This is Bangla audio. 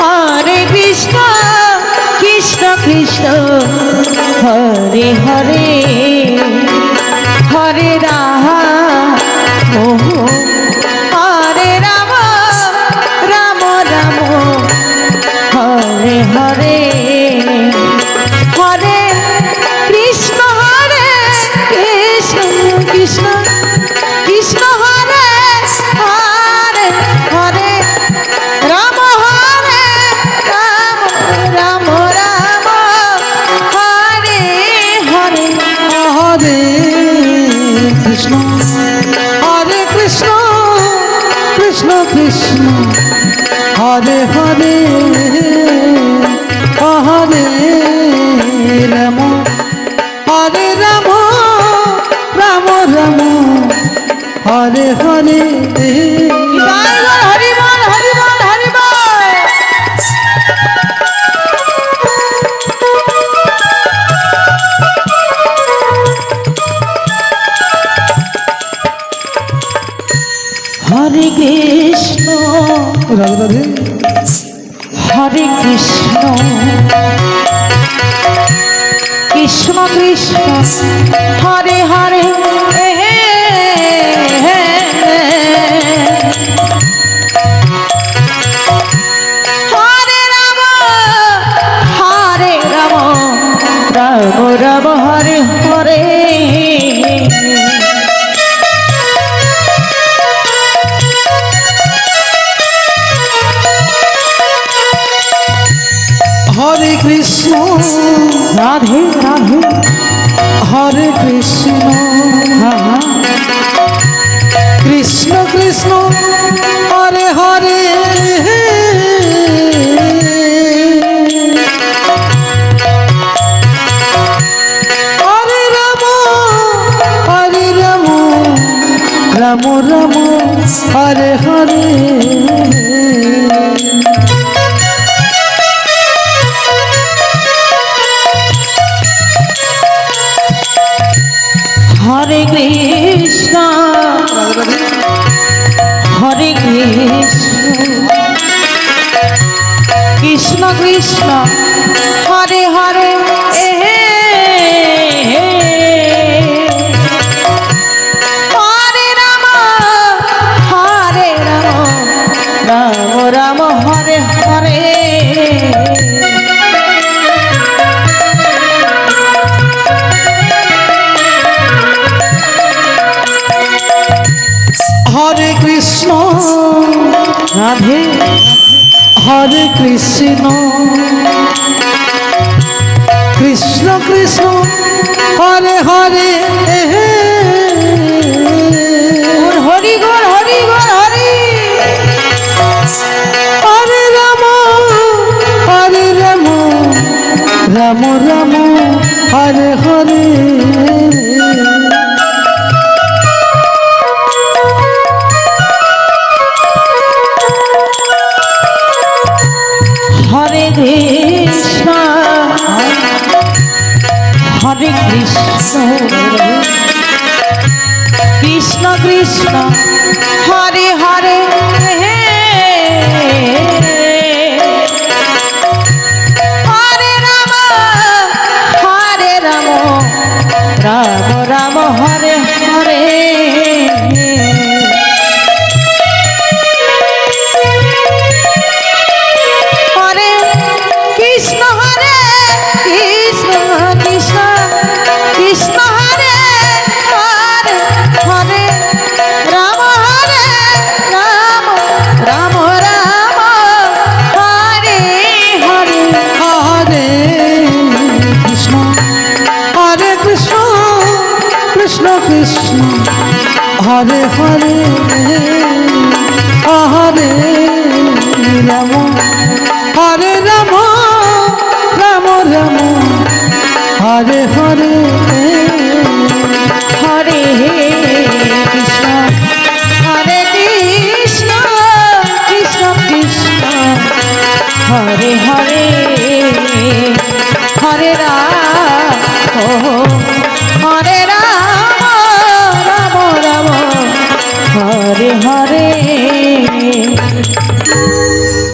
হরে কৃষ্ণ কৃষ্ণ কৃষ্ণ হরে হরে হরে রাম হরে রাম রাম রাম হরে হরে হরে কৃষ্ণ হরে কৃষ্ণ কৃষ্ণ কৃষ্ণ হরে হরে হরে রাম হরে রাম রাম রাম হরে হরে হরে কৃষ্ণ হরে কৃষ্ণ কৃষ্ণ কৃষ্ণ হরে হরে হরে রাম হরে রাম রাম রাম হরে হরে হরি বল হরি বল হরি বল হরে কৃষ্ণ রাধে রাধে হরে কৃষ্ণ কৃষ্ণ কৃষ্ণ হরে হরে হরে রাম হরে রাম রাম রাম হরে হরে হরে কৃষ্ণ রাধে রাধে হরে কৃষ্ণ কৃষ্ণ কৃষ্ণ হরে হরে হরে রাম হরে রাম রাম রাম হরে হরে হরে কৃষ্ণ হরে কৃষ্ণ কৃষ্ণ কৃষ্ণ হরে হরে হরে রাম রাম রাম হরে হরে হরে কৃষ্ণ রাধে হরে কৃষ্ণ কৃষ্ণ কৃষ্ণ হরে হরে হরি গোর হরি গোর হরি হরে রাম হরে রাম রাম রাম হরে হরে হরে কৃষ্ণ হরে কৃষ্ণ কৃষ্ণ কৃষ্ণ হরে হরে হরে রাম রাম রাম হরে হরে হরে কৃষ্ণ হরে কৃষ্ণ কৃষ্ণ কৃষ্ণ হরে হরে হরে রাম হরে রাম রাম রাম হরে হরে হরে কৃষ্ণ হরে কৃষ্ণ কৃষ্ণ কৃষ্ণ হরে হরে হরে রাম হরে রাম রাম রাম হরে